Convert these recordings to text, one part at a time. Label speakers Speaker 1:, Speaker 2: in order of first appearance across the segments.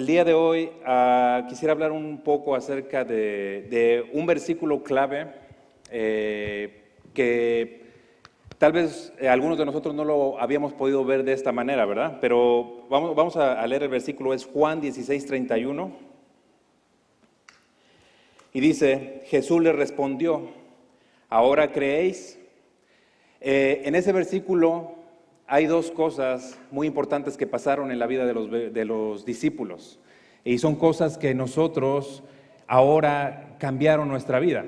Speaker 1: El día de hoy quisiera hablar un poco acerca de un versículo clave que tal vez algunos de nosotros no lo habíamos podido ver de esta manera, ¿verdad? Pero vamos a leer el versículo, es Juan 16:31. Y dice, Jesús le respondió, ¿ahora creéis? En ese versículo hay dos cosas muy importantes que pasaron en la vida de los discípulos. Y son cosas que nosotros ahora cambiaron nuestra vida.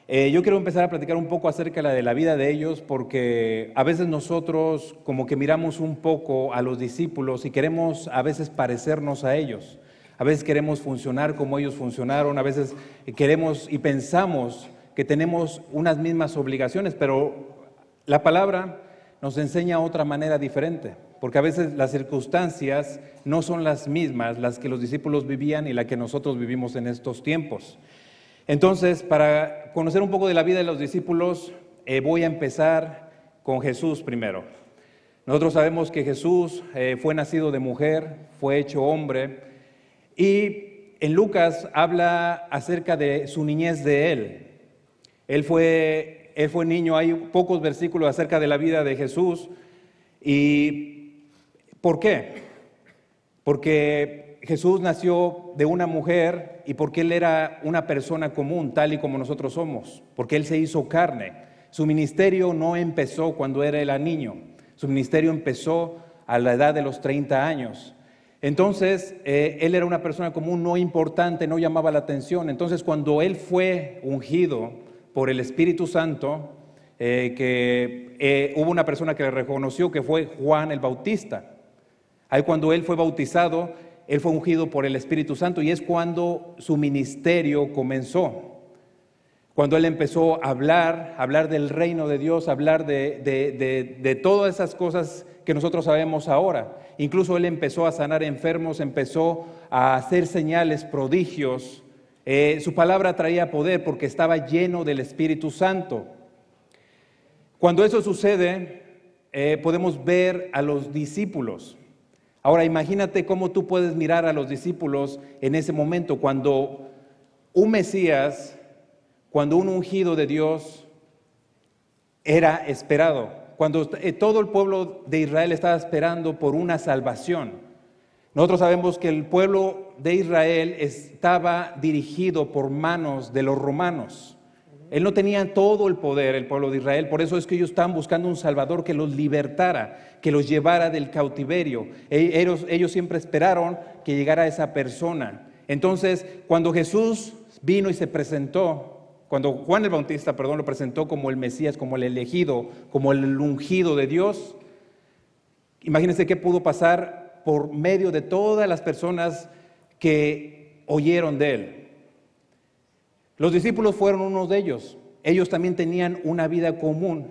Speaker 1: Yo quiero empezar a platicar un poco acerca de la vida de ellos, porque a veces nosotros como que miramos un poco a los discípulos y queremos a veces parecernos a ellos. A veces queremos funcionar como ellos funcionaron, a veces queremos y pensamos que tenemos unas mismas obligaciones, pero la palabra nos enseña otra manera diferente, porque a veces las circunstancias no son las mismas las que los discípulos vivían y las que nosotros vivimos en estos tiempos. Entonces, para conocer un poco de la vida de los discípulos, voy a empezar con Jesús primero. Nosotros sabemos que Jesús fue nacido de mujer, fue hecho hombre, y en Lucas habla acerca de su niñez de él. Él fue niño, hay pocos versículos acerca de la vida de Jesús. ¿Y por qué? Porque Jesús nació de una mujer y porque Él era una persona común, tal y como nosotros somos, porque Él se hizo carne. Su ministerio no empezó cuando era niño, su ministerio empezó a la edad de los 30 años. Entonces, Él era una persona común, no importante, no llamaba la atención. Entonces, cuando Él fue ungido por el Espíritu Santo, hubo una persona que le reconoció que fue Juan el Bautista. Ahí cuando él fue bautizado, él fue ungido por el Espíritu Santo y es cuando su ministerio comenzó. Cuando él empezó a hablar del reino de Dios, hablar de todas esas cosas que nosotros sabemos ahora. Incluso él empezó a sanar enfermos, empezó a hacer señales, prodigios. Su palabra traía poder porque estaba lleno del Espíritu Santo. Cuando eso sucede, podemos ver a los discípulos. Ahora imagínate cómo tú puedes mirar a los discípulos en ese momento, cuando un Mesías, cuando un ungido de Dios era esperado, cuando todo el pueblo de Israel estaba esperando por una salvación. Nosotros sabemos que el pueblo de Israel estaba dirigido por manos de los romanos. Él no tenía todo el poder, el pueblo de Israel, por eso es que ellos estaban buscando un Salvador que los libertara, que los llevara del cautiverio. Ellos siempre esperaron que llegara esa persona. Entonces, cuando Jesús vino y se presentó, cuando Juan el Bautista, lo presentó como el Mesías, como el elegido, como el ungido de Dios, imagínense qué pudo pasar por medio de todas las personas que oyeron de él. Los discípulos fueron unos de ellos. Ellos también tenían una vida común,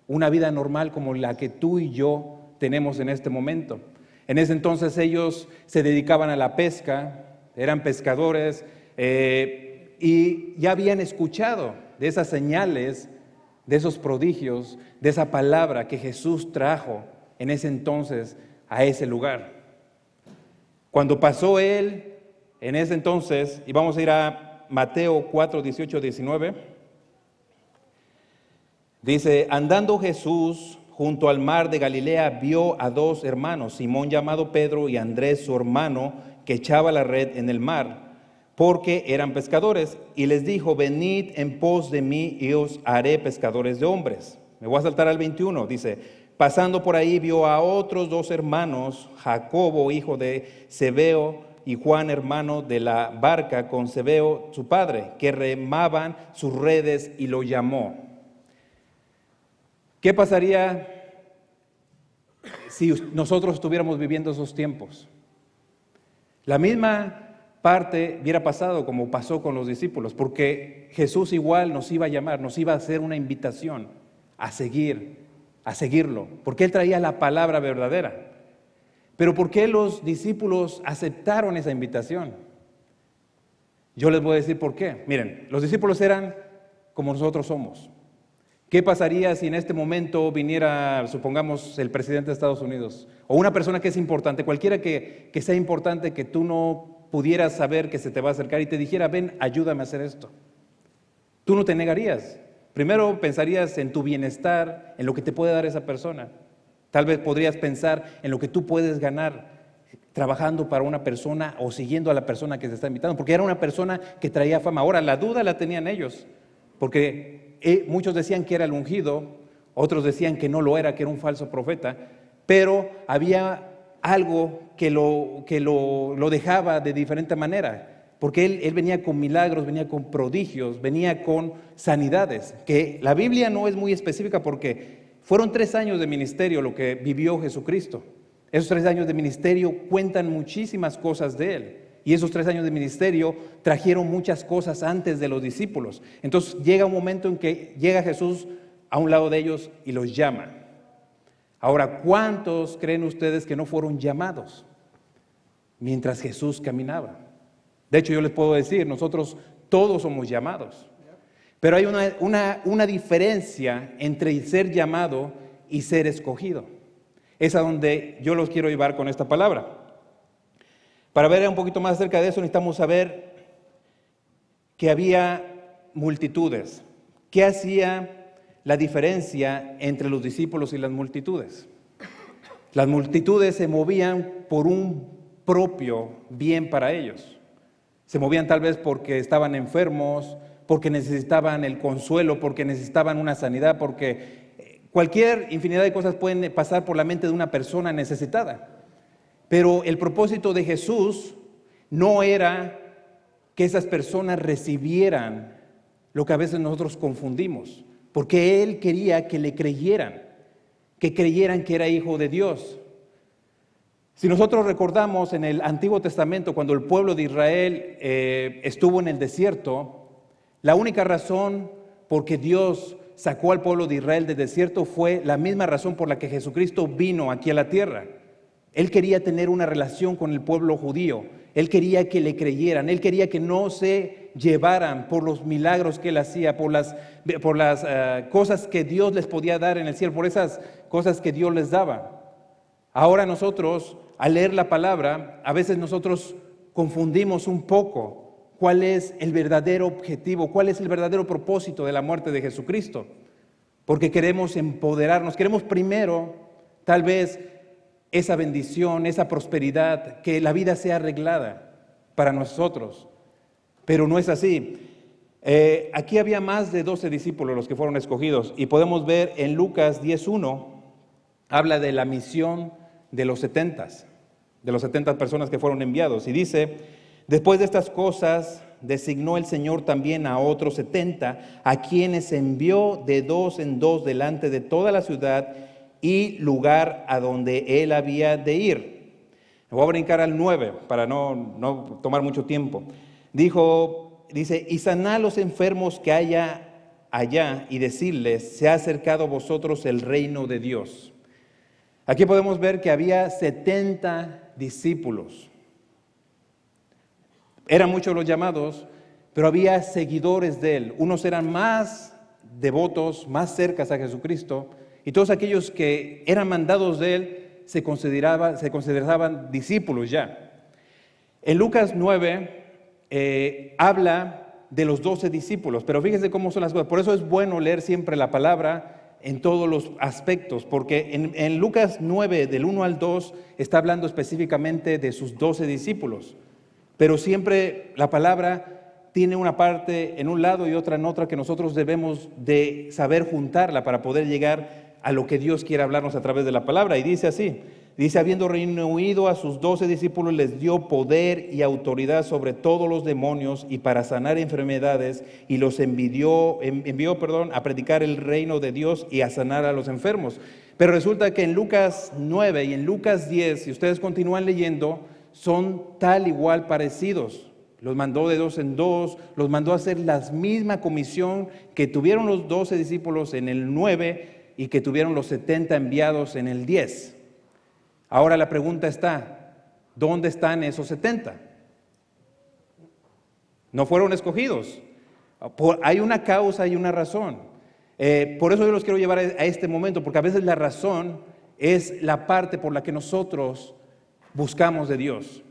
Speaker 1: una vida normal como la que tú y yo tenemos en este momento. En ese entonces ellos se dedicaban a la pesca, eran pescadores y ya habían escuchado de esas señales, de esos prodigios, de esa palabra que Jesús trajo en ese entonces a ese lugar. Cuando pasó él, en ese entonces, y vamos a ir a Mateo 4, 18, 19, dice, andando Jesús junto al mar de Galilea, vio a dos hermanos, Simón llamado Pedro y Andrés su hermano, que echaba la red en el mar, porque eran pescadores, y les dijo, venid en pos de mí y os haré pescadores de hombres. Me voy a saltar al 21, dice, pasando por ahí vio a otros dos hermanos, Jacobo, hijo de Zebedeo, y Juan, hermano de la barca, con Zebedeo, su padre, que remaban sus redes, y lo llamó. ¿Qué pasaría si nosotros estuviéramos viviendo esos tiempos? La misma parte hubiera pasado como pasó con los discípulos, porque Jesús igual nos iba a llamar, nos iba a hacer una invitación a seguirlo, porque Él traía la palabra verdadera. Pero ¿por qué los discípulos aceptaron esa invitación? Yo les voy a decir por qué. Miren, los discípulos eran como nosotros somos. ¿Qué pasaría si en este momento viniera, supongamos, el presidente de Estados Unidos o una persona que es importante, cualquiera que sea importante, que tú no pudieras saber que se te va a acercar y te dijera, ven, ayúdame a hacer esto? Tú no te negarías. Primero pensarías en tu bienestar, en lo que te puede dar esa persona. Tal vez podrías pensar en lo que tú puedes ganar trabajando para una persona o siguiendo a la persona que se está invitando, porque era una persona que traía fama. Ahora, la duda la tenían ellos, porque muchos decían que era el ungido, otros decían que no lo era, que era un falso profeta, pero había algo que lo dejaba de diferente manera, porque él venía con milagros, venía con prodigios, venía con sanidades, que la Biblia no es muy específica porque fueron 3 años de ministerio lo que vivió Jesucristo. Esos 3 años de ministerio cuentan muchísimas cosas de él. Y esos 3 años de ministerio trajeron muchas cosas antes de los discípulos. Entonces llega un momento en que llega Jesús a un lado de ellos y los llama. Ahora, ¿cuántos creen ustedes que no fueron llamados mientras Jesús caminaba? De hecho, yo les puedo decir, nosotros todos somos llamados. Pero hay una diferencia entre ser llamado y ser escogido. Es a donde yo los quiero llevar con esta palabra. Para ver un poquito más acerca de eso, necesitamos saber que había multitudes. ¿Qué hacía la diferencia entre los discípulos y las multitudes? Las multitudes se movían por un propio bien para ellos. Se movían tal vez porque estaban enfermos, porque necesitaban el consuelo, porque necesitaban una sanidad, porque cualquier infinidad de cosas pueden pasar por la mente de una persona necesitada. Pero el propósito de Jesús no era que esas personas recibieran lo que a veces nosotros confundimos, porque Él quería que le creyeran, que creyeran que era hijo de Dios. Si nosotros recordamos en el Antiguo Testamento, cuando el pueblo de Israel estuvo en el desierto, la única razón por que Dios sacó al pueblo de Israel del desierto fue la misma razón por la que Jesucristo vino aquí a la tierra. Él quería tener una relación con el pueblo judío. Él quería que le creyeran. Él quería que no se llevaran por los milagros que Él hacía, por las cosas que Dios les podía dar en el cielo, por esas cosas que Dios les daba. Ahora nosotros, al leer la palabra, a veces nosotros confundimos un poco cuál es el verdadero objetivo, cuál es el verdadero propósito de la muerte de Jesucristo. Porque queremos empoderarnos, queremos primero, tal vez, esa bendición, esa prosperidad, que la vida sea arreglada para nosotros, pero no es así. Aquí había más de 12 discípulos los que fueron escogidos y podemos ver en Lucas 10:1, habla de la misión de los 70 personas que fueron enviados y dice, después de estas cosas designó el Señor también a otros 70, a quienes envió de 2 en 2 delante de toda la ciudad y lugar a donde él había de ir. Me voy a brincar al 9 para no tomar mucho tiempo. Dice, y sanad a los enfermos que haya allá y decirles, se ha acercado a vosotros el reino de Dios. Aquí podemos ver que había 70 discípulos. Eran muchos los llamados, pero había seguidores de él. Unos eran más devotos, más cercas a Jesucristo, y todos aquellos que eran mandados de él se consideraban discípulos ya. En Lucas 9 habla de los 12 discípulos, pero fíjense cómo son las cosas. Por eso es bueno leer siempre la palabra en todos los aspectos, porque en Lucas 9, del 1 al 2, está hablando específicamente de sus 12 discípulos. Pero siempre la palabra tiene una parte en un lado y otra en otra que nosotros debemos de saber juntarla para poder llegar a lo que Dios quiere hablarnos a través de la palabra. Y dice así, dice, habiendo reunido a sus 12 discípulos, les dio poder y autoridad sobre todos los demonios y para sanar enfermedades, y los envió a predicar el reino de Dios y a sanar a los enfermos. Pero resulta que en Lucas 9 y en Lucas 10, si ustedes continúan leyendo, son tal igual parecidos. Los mandó de 2 en 2, los mandó a hacer la misma comisión que tuvieron los 12 discípulos en el 9 y que tuvieron los 70 enviados en el 10. Ahora la pregunta está, ¿dónde están esos 70? No fueron escogidos. Hay una causa y una razón. Por eso yo los quiero llevar a este momento, porque a veces la razón es la parte por la que nosotros buscamos de Dios.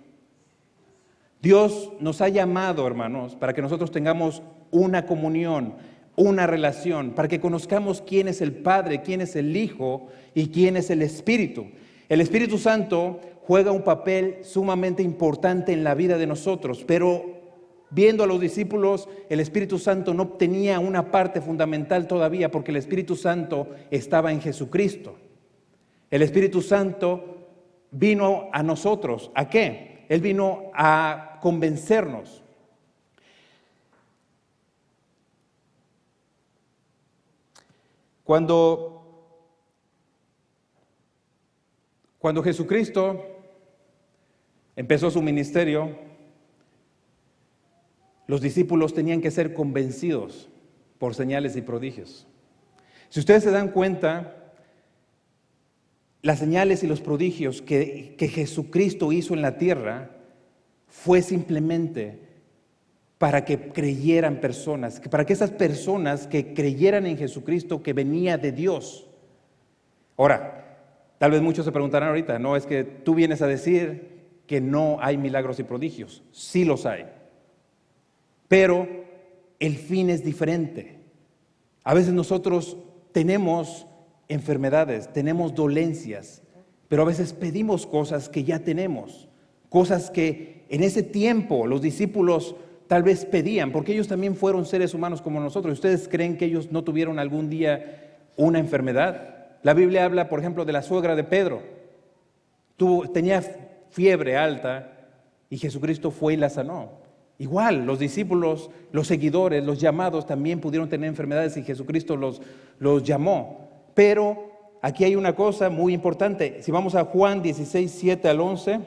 Speaker 1: Dios nos ha llamado, hermanos, para que nosotros tengamos una comunión, una relación, para que conozcamos quién es el Padre, quién es el Hijo y quién es el Espíritu. El Espíritu Santo juega un papel sumamente importante en la vida de nosotros, pero viendo a los discípulos, el Espíritu Santo no tenía una parte fundamental todavía, porque el Espíritu Santo estaba en Jesucristo. El Espíritu Santo vino a nosotros. ¿A qué? Él vino a convencernos. Cuando Jesucristo empezó su ministerio, los discípulos tenían que ser convencidos por señales y prodigios. Si ustedes se dan cuenta, las señales y los prodigios que Jesucristo hizo en la tierra fue simplemente para que creyeran personas, para que esas personas que creyeran en Jesucristo, que venía de Dios. Ahora, tal vez muchos se preguntarán ahorita, no, es que tú vienes a decir que no hay milagros y prodigios. Sí los hay, pero el fin es diferente. A veces nosotros tenemos enfermedades, tenemos dolencias, pero a veces pedimos cosas que ya tenemos, cosas que en ese tiempo los discípulos tal vez pedían, porque ellos también fueron seres humanos como nosotros. ¿Ustedes creen que ellos no tuvieron algún día una enfermedad? La Biblia habla, por ejemplo, de la suegra de Pedro. Tenía fiebre alta y Jesucristo fue y la sanó. Igual, los discípulos, los seguidores, los llamados también pudieron tener enfermedades y Jesucristo los llamó. Pero aquí hay una cosa muy importante. Si vamos a Juan 16, 7 al 11,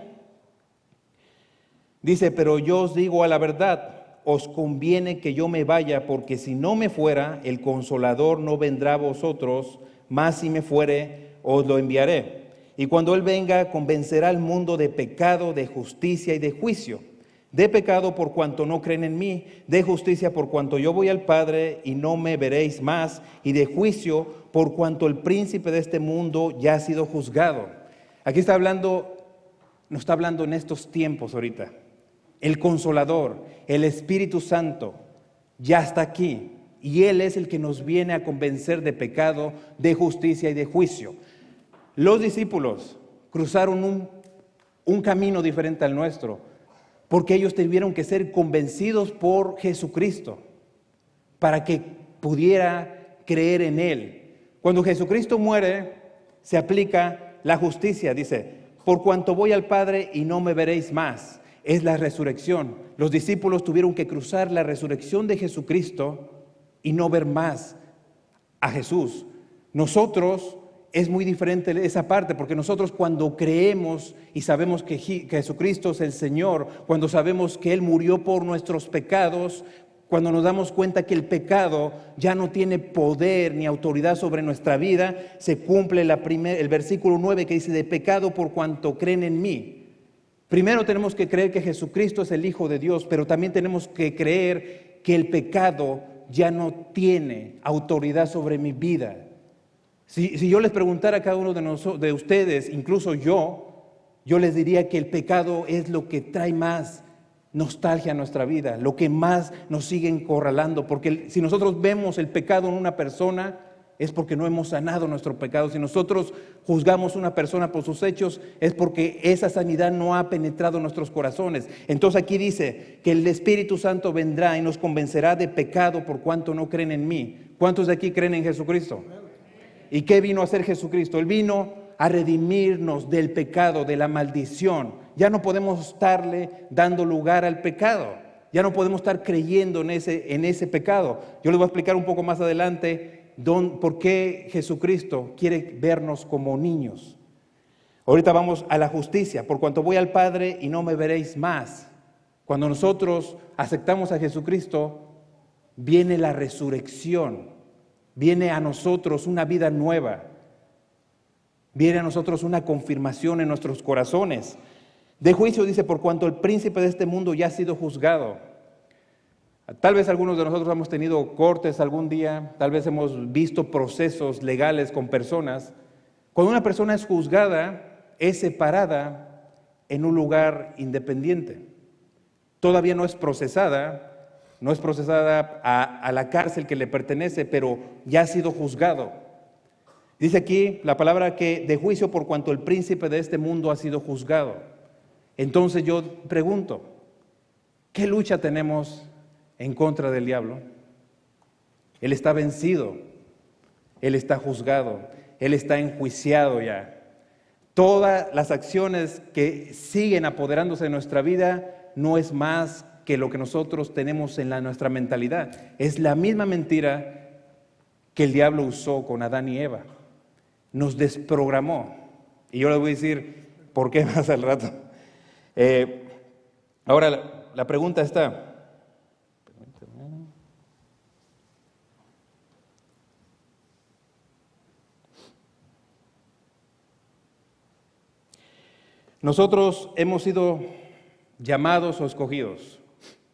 Speaker 1: dice: pero yo os digo a la verdad, os conviene que yo me vaya, porque si no me fuera, el Consolador no vendrá a vosotros, mas si me fuere, os lo enviaré. Y cuando Él venga, convencerá al mundo de pecado, de justicia y de juicio. De pecado por cuanto no creen en mí, de justicia por cuanto yo voy al Padre y no me veréis más, y de juicio por cuanto el príncipe de este mundo ya ha sido juzgado. Aquí nos está hablando en estos tiempos ahorita. El Consolador, el Espíritu Santo, ya está aquí, y Él es el que nos viene a convencer de pecado, de justicia y de juicio. Los discípulos cruzaron un camino diferente al nuestro, porque ellos tuvieron que ser convencidos por Jesucristo para que pudiera creer en Él. Cuando Jesucristo muere, se aplica la justicia. Dice: por cuanto voy al Padre y no me veréis más. Es la resurrección. Los discípulos tuvieron que cruzar la resurrección de Jesucristo y no ver más a Jesús. Nosotros es muy diferente esa parte, porque nosotros cuando creemos y sabemos que Jesucristo es el Señor, cuando sabemos que Él murió por nuestros pecados, cuando nos damos cuenta que el pecado ya no tiene poder ni autoridad sobre nuestra vida, se cumple el versículo 9 que dice: de pecado por cuanto creen en mí. Primero tenemos que creer que Jesucristo es el Hijo de Dios, pero también tenemos que creer que el pecado ya no tiene autoridad sobre mi vida. Si yo les preguntara a cada uno de ustedes, incluso yo les diría que el pecado es lo que trae más nostalgia a nuestra vida, lo que más nos sigue encorralando, porque si nosotros vemos el pecado en una persona, es porque no hemos sanado nuestro pecado. Si nosotros juzgamos a una persona por sus hechos, es porque esa sanidad no ha penetrado en nuestros corazones. Entonces aquí dice que el Espíritu Santo vendrá y nos convencerá de pecado por cuanto no creen en mí. ¿Cuántos de aquí creen en Jesucristo? ¿Y qué vino a hacer Jesucristo? Él vino a redimirnos del pecado, de la maldición. Ya no podemos estarle dando lugar al pecado. Ya no podemos estar creyendo en ese pecado. Yo les voy a explicar un poco más adelante por qué Jesucristo quiere vernos como niños. Ahorita vamos a la justicia. Por cuanto voy al Padre y no me veréis más. Cuando nosotros aceptamos a Jesucristo, viene la resurrección. Viene a nosotros una vida nueva. Viene a nosotros una confirmación en nuestros corazones. De juicio dice: por cuanto el príncipe de este mundo ya ha sido juzgado. Tal vez algunos de nosotros hemos tenido cortes algún día, tal vez hemos visto procesos legales con personas. Cuando una persona es juzgada, es separada en un lugar independiente. Todavía no es procesada a la cárcel que le pertenece, pero ya ha sido juzgado. Dice aquí la palabra que de juicio por cuanto el príncipe de este mundo ha sido juzgado. Entonces yo pregunto, ¿qué lucha tenemos en contra del diablo? Él está vencido, él está juzgado, él está enjuiciado ya. Todas las acciones que siguen apoderándose de nuestra vida no es más que lo que nosotros tenemos en nuestra mentalidad. Es la misma mentira que el diablo usó con Adán y Eva. Nos desprogramó. Y yo les voy a decir por qué más al rato. Ahora la pregunta está. Nosotros hemos sido llamados o escogidos.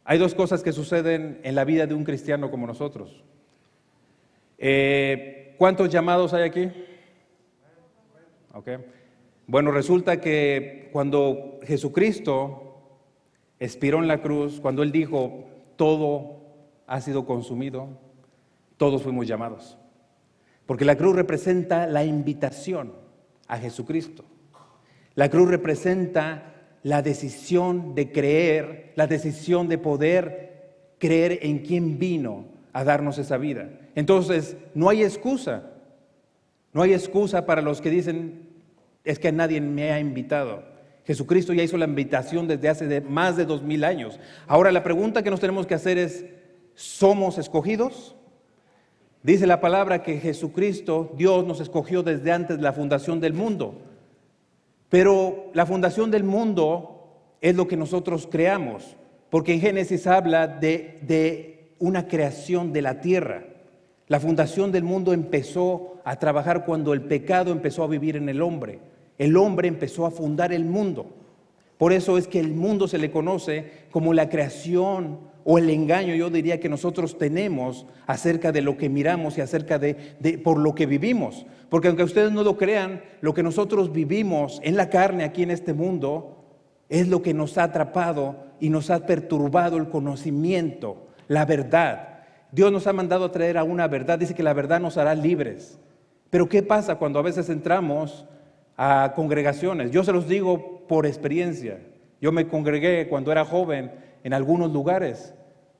Speaker 1: Hay dos cosas que suceden en la vida de un cristiano como nosotros. ¿Cuántos llamados hay aquí? Okay. Bueno, resulta que cuando Jesucristo expiró en la cruz, cuando Él dijo, todo ha sido consumido, todos fuimos llamados. Porque la cruz representa la invitación a Jesucristo. La cruz representa la decisión de creer, la decisión de poder creer en quien vino a darnos esa vida. Entonces, no hay excusa. No hay excusa para los que dicen, es que nadie me ha invitado. Jesucristo ya hizo la invitación desde hace más de 2000 años. Ahora la pregunta que nos tenemos que hacer es, ¿somos escogidos? Dice la palabra que Jesucristo, Dios nos escogió desde antes de la fundación del mundo. Pero la fundación del mundo es lo que nosotros creamos, porque en Génesis habla de una creación de la tierra. La fundación del mundo empezó a trabajar cuando el pecado empezó a vivir en el hombre. El hombre empezó a fundar el mundo. Por eso es que el mundo se le conoce como la creación o el engaño, yo diría, que nosotros tenemos acerca de lo que miramos y acerca de por lo que vivimos. Porque aunque ustedes no lo crean, lo que nosotros vivimos en la carne aquí en este mundo es lo que nos ha atrapado y nos ha perturbado el conocimiento, la verdad. Dios nos ha mandado a traer a una verdad, dice que la verdad nos hará libres. Pero ¿qué pasa cuando a veces entramos a congregaciones? Yo se los digo por experiencia. Yo me congregué cuando era joven en algunos lugares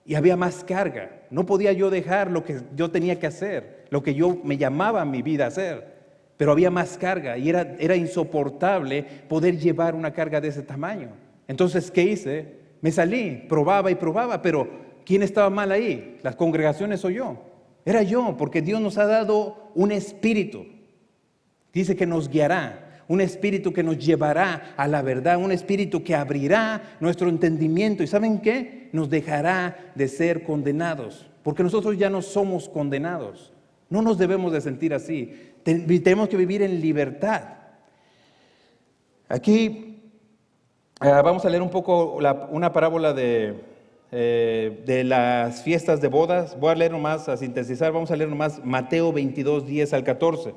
Speaker 1: y había más carga. No podía yo dejar lo que yo tenía que hacer, lo que yo me llamaba a mi vida a hacer, pero había más carga y era insoportable poder llevar una carga de ese tamaño. Entonces, ¿qué hice? Me salí, probaba y probaba, pero ¿quién estaba mal ahí? ¿Las congregaciones o yo? Era yo, porque Dios nos ha dado un espíritu. Dice que nos guiará. Un espíritu que nos llevará a la verdad, un espíritu que abrirá nuestro entendimiento. ¿Y saben qué? Nos dejará de ser condenados, porque nosotros ya no somos condenados. No nos debemos de sentir así. Tenemos que vivir en libertad. Aquí vamos a leer un poco una parábola de las fiestas de bodas. Voy a leer nomás, a sintetizar, vamos a leer nomás Mateo 22, 10 al 14.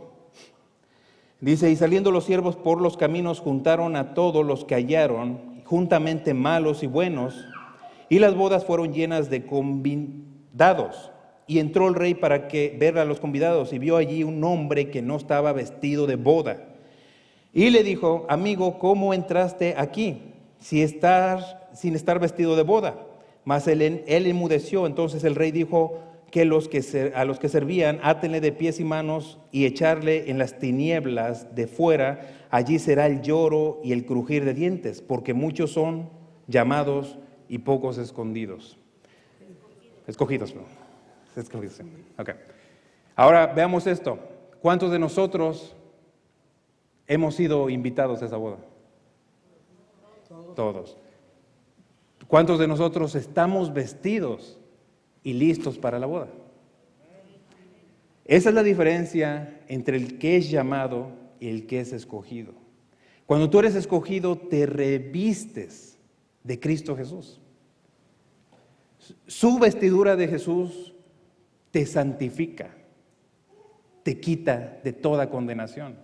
Speaker 1: Dice, y saliendo los siervos por los caminos juntaron a todos los que hallaron, juntamente malos y buenos, y las bodas fueron llenas de convidados. Y entró el rey para ver a los convidados, y vio allí un hombre que no estaba vestido de boda. Y le dijo, amigo, ¿cómo entraste aquí sin estar vestido de boda? Mas él enmudeció. Entonces el rey dijo que a los que servían, átenle de pies y manos y echarle en las tinieblas de fuera, allí será el lloro y el crujir de dientes, porque muchos son llamados y pocos escogidos. Escogidos. Okay. Ahora veamos esto. ¿Cuántos de nosotros hemos sido invitados a esa boda? Todos. ¿Cuántos de nosotros estamos vestidos y listos para la boda? Esa es la diferencia entre el que es llamado y el que es escogido. Cuando tú eres escogido, te revistes de Cristo Jesús. Su vestidura de Jesús te santifica, te quita de toda condenación.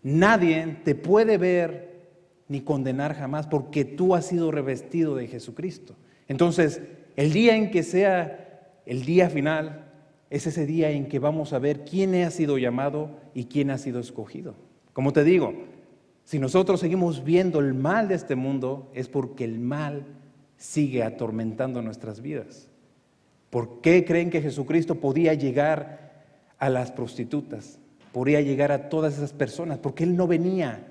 Speaker 1: Nadie te puede ver ni condenar jamás porque tú has sido revestido de Jesucristo. Entonces, el día en que sea el día final, es ese día en que vamos a ver quién ha sido llamado y quién ha sido escogido. Como te digo, si nosotros seguimos viendo el mal de este mundo, es porque el mal sigue atormentando nuestras vidas. ¿Por qué creen que Jesucristo podía llegar a las prostitutas? Podía llegar a todas esas personas, porque Él no venía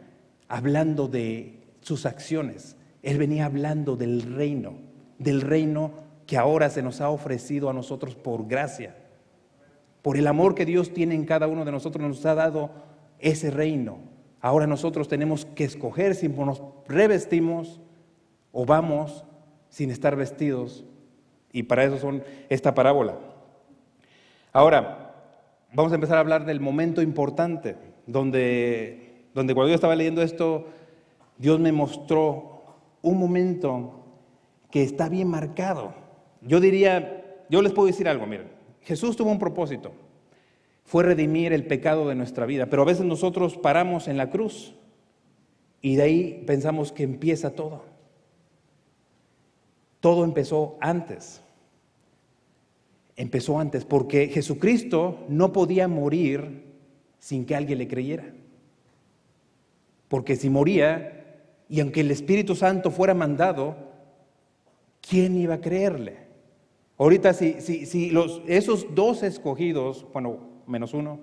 Speaker 1: hablando de sus acciones, Él venía hablando del reino que ahora se nos ha ofrecido a nosotros por gracia. Por el amor que Dios tiene en cada uno de nosotros, nos ha dado ese reino. Ahora nosotros tenemos que escoger si nos revestimos o vamos sin estar vestidos, y para eso son esta parábola. Ahora, vamos a empezar a hablar del momento importante, donde cuando yo estaba leyendo esto, Dios me mostró un momento que está bien marcado. Yo les puedo decir algo, miren, Jesús tuvo un propósito, fue redimir el pecado de nuestra vida, pero a veces nosotros paramos en la cruz y de ahí pensamos que empieza todo. Todo empezó antes porque Jesucristo no podía morir sin que alguien le creyera. Porque si moría, y aunque el Espíritu Santo fuera mandado, ¿quién iba a creerle? Ahorita si esos dos escogidos, bueno, menos uno,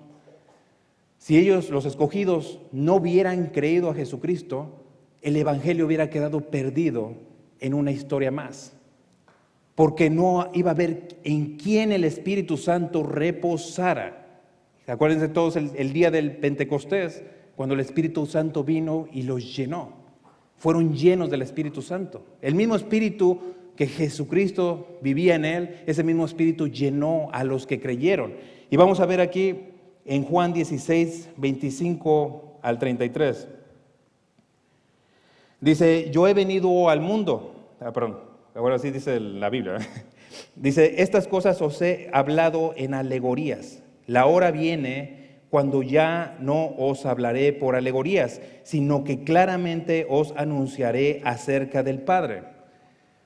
Speaker 1: si ellos, los escogidos, no hubieran creído a Jesucristo, el Evangelio hubiera quedado perdido en una historia más. Porque no iba a haber en quién el Espíritu Santo reposara. Acuérdense todos el día del Pentecostés, cuando el Espíritu Santo vino y los llenó. Fueron llenos del Espíritu Santo. El mismo Espíritu que Jesucristo vivía en él, ese mismo Espíritu llenó a los que creyeron. Y vamos a ver aquí en Juan 16, 25 al 33. Dice, yo he venido al mundo. Ahora sí dice la Biblia. Dice, estas cosas os he hablado en alegorías. La hora viene cuando ya no os hablaré por alegorías, sino que claramente os anunciaré acerca del Padre.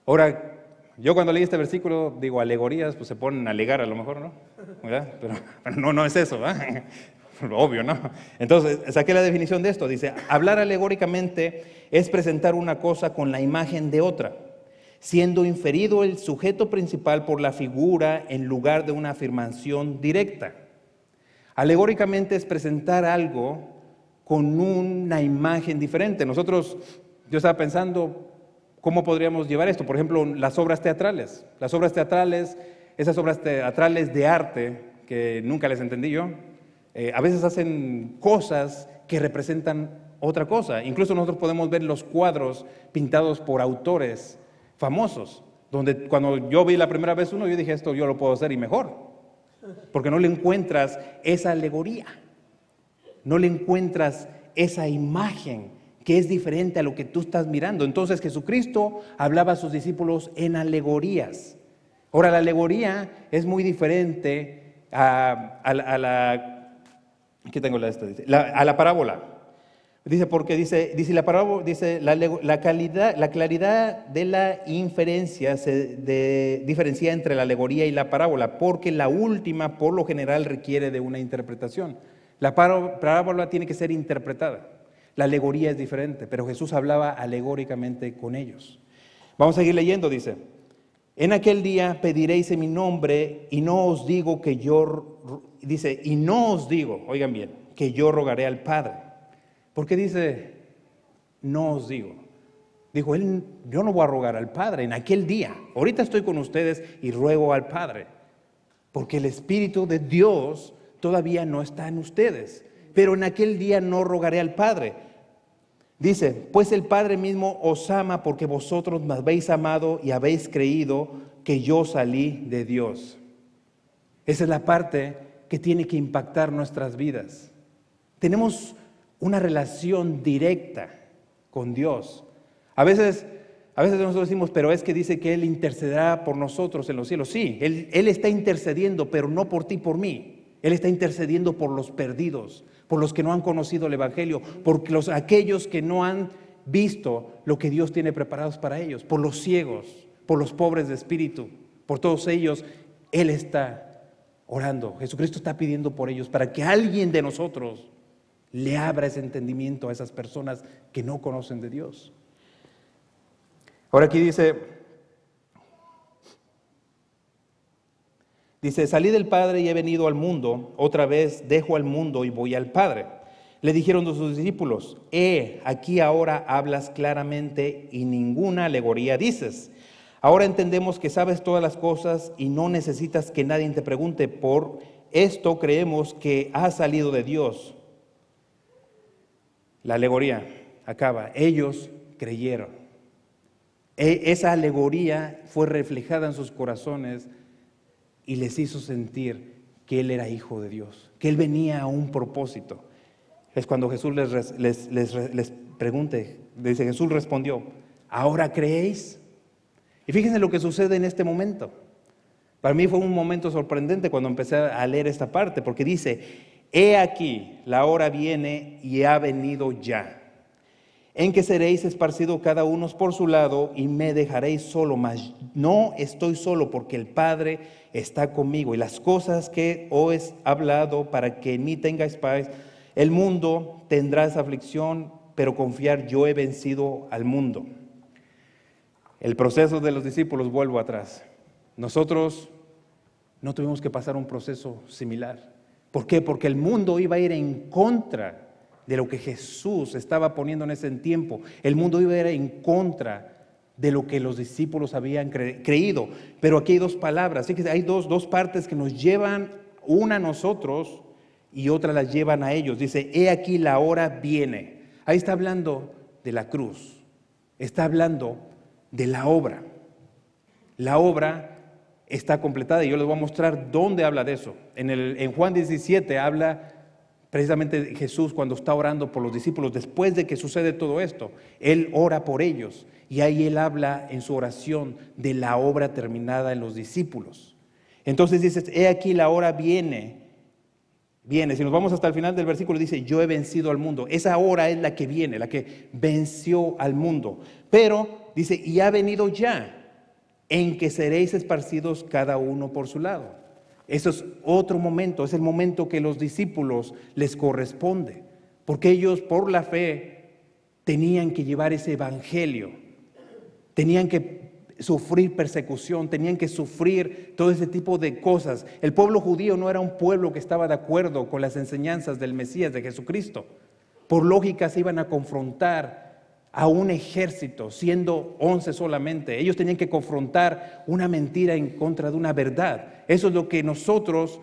Speaker 1: Ahora, yo cuando leí este versículo, digo alegorías, pues se ponen a alegar a lo mejor, ¿no? ¿Verdad? Pero no es eso, ¿verdad? Obvio, ¿no? Entonces, saqué la definición de esto. Dice, hablar alegóricamente es presentar una cosa con la imagen de otra, siendo inferido el sujeto principal por la figura en lugar de una afirmación directa. Alegóricamente es presentar algo con una imagen diferente. Yo estaba pensando, ¿cómo podríamos llevar esto? Por ejemplo, las obras teatrales. Esas obras teatrales de arte, que nunca les entendí yo, a veces hacen cosas que representan otra cosa. Incluso nosotros podemos ver los cuadros pintados por autores famosos, donde cuando yo vi la primera vez uno, yo dije, esto yo lo puedo hacer y mejor, porque no le encuentras esa alegoría, no le encuentras esa imagen que es diferente a lo que tú estás mirando. Entonces Jesucristo hablaba a sus discípulos en alegorías. Ahora, la alegoría es muy diferente a la parábola. Dice, porque dice la parábola, dice la claridad de la inferencia se diferencia entre la alegoría y la parábola, porque la última por lo general requiere de una interpretación. La parábola tiene que ser interpretada. La alegoría es diferente, pero Jesús hablaba alegóricamente con ellos. Vamos a seguir leyendo, dice, en aquel día pediréis en mi nombre y no os digo, oigan bien, que yo rogaré al Padre. ¿Por qué dice, no os digo? Dijo, yo no voy a rogar al Padre en aquel día. Ahorita estoy con ustedes y ruego al Padre, porque el Espíritu de Dios todavía no está en ustedes. Pero en aquel día no rogaré al Padre. Dice, pues el Padre mismo os ama porque vosotros me habéis amado y habéis creído que yo salí de Dios. Esa es la parte que tiene que impactar nuestras vidas. Tenemos una relación directa con Dios. A veces A veces nosotros decimos, pero es que dice que Él intercederá por nosotros en los cielos. Sí, Él está intercediendo, pero no por ti, por mí. Él está intercediendo por los perdidos, por los que no han conocido el Evangelio, por aquellos que no han visto lo que Dios tiene preparados para ellos, por los ciegos, por los pobres de espíritu, por todos ellos. Él está orando. Jesucristo está pidiendo por ellos para que alguien de nosotros le abra ese entendimiento a esas personas que no conocen de Dios. Ahora aquí dice, salí del Padre y he venido al mundo, otra vez dejo al mundo y voy al Padre. Le dijeron a sus discípulos, aquí ahora hablas claramente y ninguna alegoría dices. Ahora entendemos que sabes todas las cosas y no necesitas que nadie te pregunte. Por esto creemos que has salido de Dios. La alegoría acaba. Ellos creyeron. Esa alegoría fue reflejada en sus corazones y les hizo sentir que Él era hijo de Dios, que Él venía a un propósito. Es cuando Jesús les pregunte, dice, Jesús respondió, ¿ahora creéis? Y fíjense lo que sucede en este momento. Para mí fue un momento sorprendente cuando empecé a leer esta parte, porque dice, he aquí, la hora viene y ha venido ya, en que seréis esparcidos cada uno por su lado y me dejaréis solo, mas no estoy solo porque el Padre está conmigo. Y las cosas que os he hablado para que en mí tengáis paz, el mundo tendrá esa aflicción, pero confiar, yo he vencido al mundo. El proceso de los discípulos, vuelvo atrás. Nosotros no tuvimos que pasar un proceso similar. ¿Por qué? Porque el mundo iba a ir en contra de lo que Jesús estaba poniendo en ese tiempo. El mundo iba a ir en contra de lo que los discípulos habían creído. Pero aquí hay dos palabras, así que hay dos partes que nos llevan, una a nosotros y otra las llevan a ellos. Dice, he aquí la hora viene. Ahí está hablando de la cruz, está hablando de la obra. La obra está completada y yo les voy a mostrar dónde habla de eso. En Juan 17 habla precisamente Jesús cuando está orando por los discípulos, después de que sucede todo esto, Él ora por ellos y ahí Él habla en su oración de la obra terminada en los discípulos. Entonces dice, he aquí la hora viene, si nos vamos hasta el final del versículo dice, yo he vencido al mundo. Esa hora es la que viene, la que venció al mundo. Pero dice, y ha venido ya, en que seréis esparcidos cada uno por su lado. Eso es otro momento, es el momento que los discípulos les corresponde, porque ellos por la fe tenían que llevar ese evangelio, tenían que sufrir persecución, tenían que sufrir todo ese tipo de cosas. El pueblo judío no era un pueblo que estaba de acuerdo con las enseñanzas del Mesías, de Jesucristo. Por lógica se iban a confrontar a un ejército, siendo 11 solamente. Ellos tenían que confrontar una mentira en contra de una verdad. Eso es lo que nosotros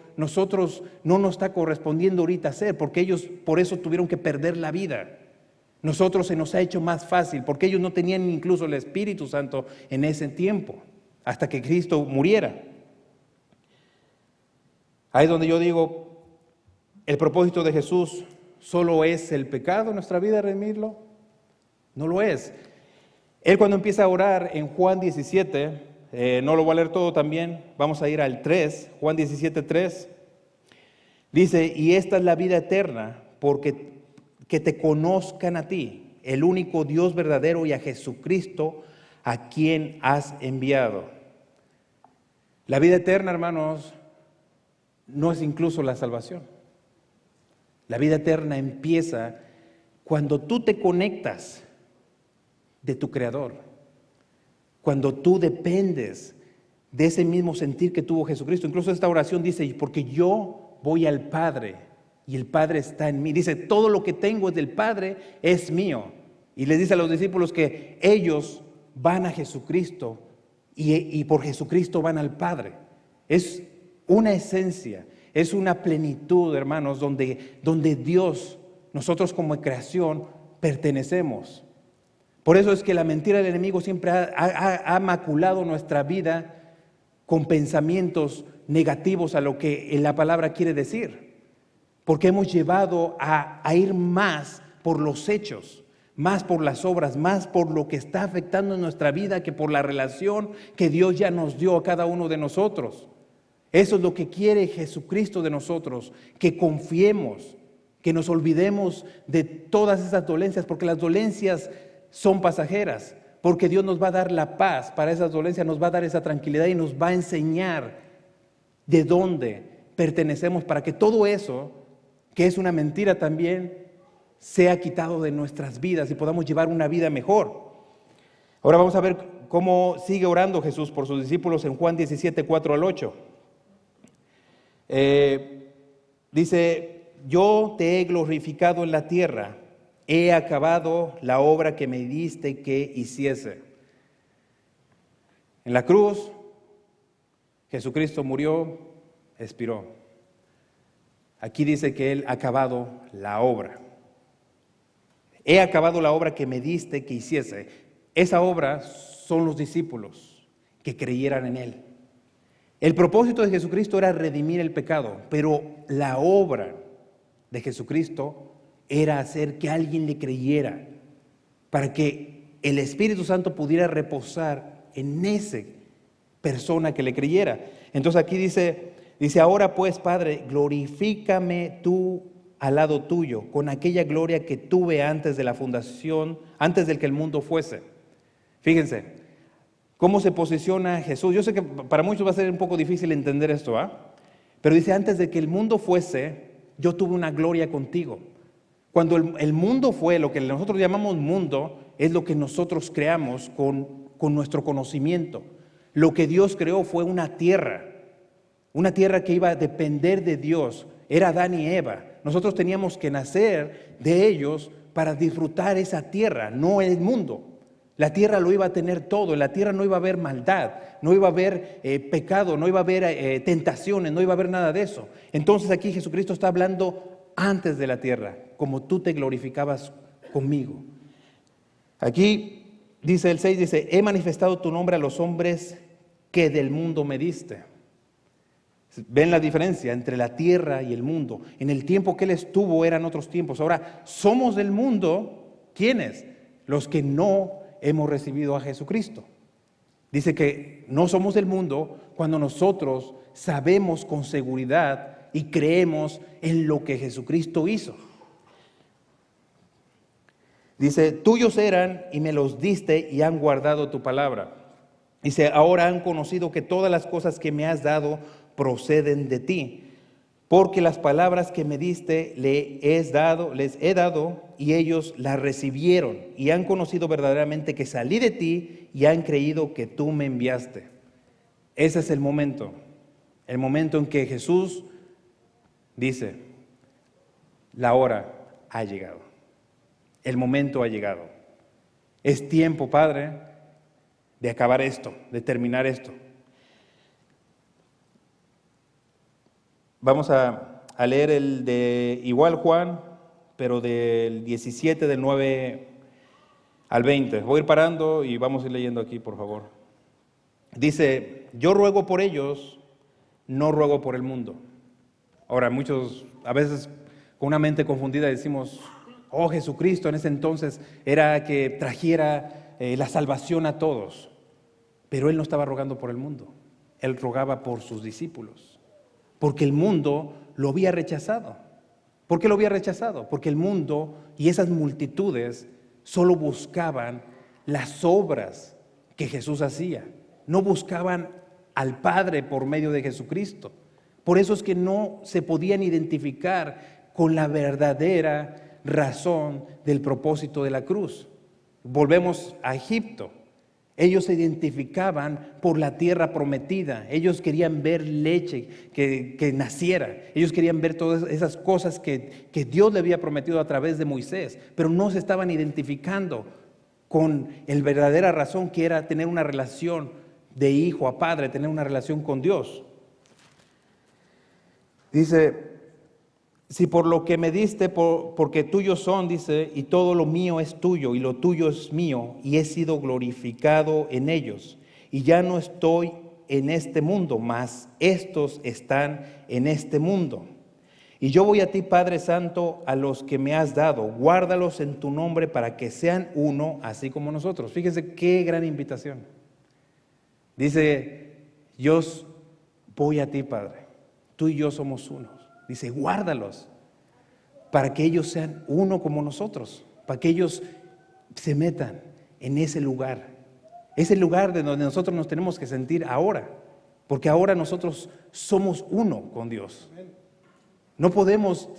Speaker 1: no nos está correspondiendo ahorita hacer, porque ellos por eso tuvieron que perder la vida. Nosotros se nos ha hecho más fácil, porque ellos no tenían incluso el Espíritu Santo en ese tiempo, hasta que Cristo muriera. Ahí es donde yo digo, el propósito de Jesús solo es el pecado en nuestra vida, redimirlo. No lo es. Él cuando empieza a orar en Juan 17, no lo voy a leer todo también, vamos a ir al 3, Juan 17, 3, dice, y esta es la vida eterna, porque que te conozcan a ti, el único Dios verdadero, y a Jesucristo, a quien has enviado. La vida eterna, hermanos, no es incluso la salvación. La vida eterna empieza cuando tú te conectas de tu Creador, cuando tú dependes de ese mismo sentir que tuvo Jesucristo. Incluso esta oración dice, porque yo voy al Padre y el Padre está en mí. Dice, todo lo que tengo del Padre es mío. Y les dice a los discípulos que ellos van a Jesucristo y por Jesucristo van al Padre. Es una esencia, es una plenitud, hermanos, donde Dios, nosotros como creación, pertenecemos. Por eso es que la mentira del enemigo siempre ha maculado nuestra vida con pensamientos negativos a lo que la palabra quiere decir. Porque hemos llevado a ir más por los hechos, más por las obras, más por lo que está afectando en nuestra vida que por la relación que Dios ya nos dio a cada uno de nosotros. Eso es lo que quiere Jesucristo de nosotros, que confiemos, que nos olvidemos de todas esas dolencias, porque las dolencias son pasajeras, porque Dios nos va a dar la paz para esas dolencias, nos va a dar esa tranquilidad y nos va a enseñar de dónde pertenecemos para que todo eso, que es una mentira también, sea quitado de nuestras vidas y podamos llevar una vida mejor. Ahora vamos a ver cómo sigue orando Jesús por sus discípulos en Juan 17, 4 al 8. Dice: yo te he glorificado en la tierra, he acabado la obra que me diste que hiciese. En la cruz, Jesucristo murió, expiró. Aquí dice que Él ha acabado la obra. He acabado la obra que me diste que hiciese. Esa obra son los discípulos que creyeran en Él. El propósito de Jesucristo era redimir el pecado, pero la obra de Jesucristo era hacer que alguien le creyera, para que el Espíritu Santo pudiera reposar en esa persona que le creyera. Entonces aquí dice, ahora pues, Padre, glorifícame tú al lado tuyo, con aquella gloria que tuve antes de la fundación, antes del que el mundo fuese. Fíjense cómo se posiciona Jesús. Yo sé que para muchos va a ser un poco difícil entender esto, pero dice: antes de que el mundo fuese, yo tuve una gloria contigo. Cuando el mundo fue, lo que nosotros llamamos mundo, es lo que nosotros creamos con nuestro conocimiento. Lo que Dios creó fue una tierra que iba a depender de Dios. Era Adán y Eva. Nosotros teníamos que nacer de ellos para disfrutar esa tierra, no el mundo. La tierra lo iba a tener todo, en la tierra no iba a haber maldad, no iba a haber pecado, no iba a haber tentaciones, no iba a haber nada de eso. Entonces aquí Jesucristo está hablando antes de la tierra, como tú te glorificabas conmigo. Aquí dice el 6, dice: he manifestado tu nombre a los hombres que del mundo me diste. ¿Ven la diferencia entre la tierra y el mundo? En el tiempo que Él estuvo eran otros tiempos. Ahora, somos del mundo, ¿quiénes? Los que no hemos recibido a Jesucristo. Dice que no somos del mundo cuando nosotros sabemos con seguridad y creemos en lo que Jesucristo hizo. Dice: tuyos eran y me los diste y han guardado tu palabra. Dice: ahora han conocido que todas las cosas que me has dado proceden de ti, porque las palabras que me diste les he dado y ellos las recibieron y han conocido verdaderamente que salí de ti y han creído que tú me enviaste. Ese es el momento en que Jesús dice: la hora ha llegado, el momento ha llegado. Es tiempo, Padre, de acabar esto, de terminar esto. Vamos a leer el de igual Juan, pero del 17, del 9 al 20. Voy a ir parando y vamos a ir leyendo aquí, por favor. Dice: yo ruego por ellos, no ruego por el mundo. Ahora, muchos a veces con una mente confundida decimos: oh, Jesucristo en ese entonces era que trajera la salvación a todos. Pero Él no estaba rogando por el mundo, Él rogaba por sus discípulos. Porque el mundo lo había rechazado. ¿Por qué lo había rechazado? Porque el mundo y esas multitudes solo buscaban las obras que Jesús hacía. No buscaban al Padre por medio de Jesucristo. Por eso es que no se podían identificar con la verdadera razón del propósito de la cruz. Volvemos a Egipto. Ellos se identificaban por la tierra prometida. Ellos querían ver leche que naciera. Ellos querían ver todas esas cosas que Dios le había prometido a través de Moisés. Pero no se estaban identificando con la verdadera razón, que era tener una relación de hijo a padre, tener una relación con Dios. Dice: si por lo que me diste, porque tuyos son, dice, y todo lo mío es tuyo, y lo tuyo es mío, y he sido glorificado en ellos. Y ya no estoy en este mundo, mas estos están en este mundo. Y yo voy a ti, Padre Santo, a los que me has dado, guárdalos en tu nombre para que sean uno, así como nosotros. Fíjense qué gran invitación. Dice, yo voy a ti, Padre, tú y yo somos unos. Dice, guárdalos para que ellos sean uno como nosotros, para que ellos se metan en ese lugar de donde nosotros nos tenemos que sentir ahora, porque ahora nosotros somos uno con Dios. No podemos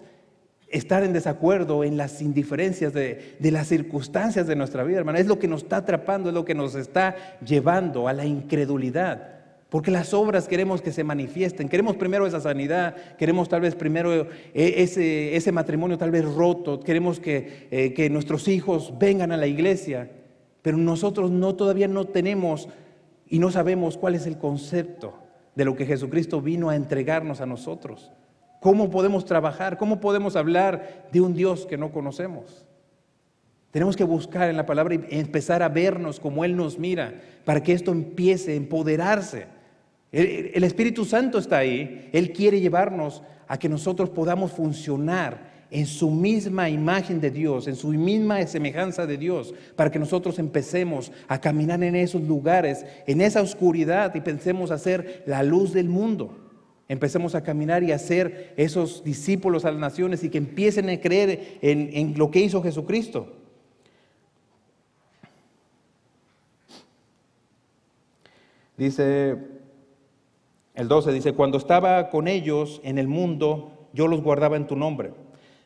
Speaker 1: estar en desacuerdo en las indiferencias de las circunstancias de nuestra vida, hermano. Es lo que nos está atrapando, es lo que nos está llevando a la incredulidad. Porque las obras queremos que se manifiesten, queremos primero esa sanidad, queremos tal vez primero ese matrimonio tal vez roto, queremos que nuestros hijos vengan a la iglesia, pero nosotros todavía no tenemos y no sabemos cuál es el concepto de lo que Jesucristo vino a entregarnos a nosotros. ¿Cómo podemos trabajar? ¿Cómo podemos hablar de un Dios que no conocemos? Tenemos que buscar en la palabra y empezar a vernos como Él nos mira, para que esto empiece a empoderarse. El Espíritu Santo está ahí. Él quiere llevarnos a que nosotros podamos funcionar en su misma imagen de Dios, en su misma semejanza de Dios, para que nosotros empecemos a caminar en esos lugares, en esa oscuridad, y pensemos a ser la luz del mundo. Empecemos a caminar y a ser esos discípulos a las naciones y que empiecen a creer en lo que hizo Jesucristo. Dice el 12, dice, cuando estaba con ellos en el mundo, yo los guardaba en tu nombre.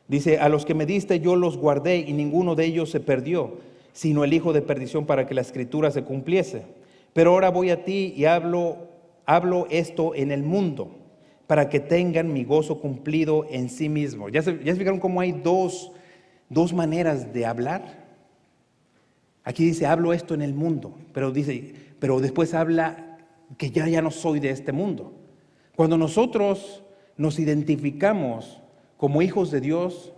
Speaker 1: Dice, a los que me diste yo los guardé y ninguno de ellos se perdió, sino el hijo de perdición, para que la escritura se cumpliese. Pero ahora voy a ti y hablo esto en el mundo, para que tengan mi gozo cumplido en sí mismo. ¿Ya se fijaron cómo hay dos maneras de hablar? Aquí dice, hablo esto en el mundo, pero después habla que ya no soy de este mundo. Cuando nosotros nos identificamos como hijos de Dios,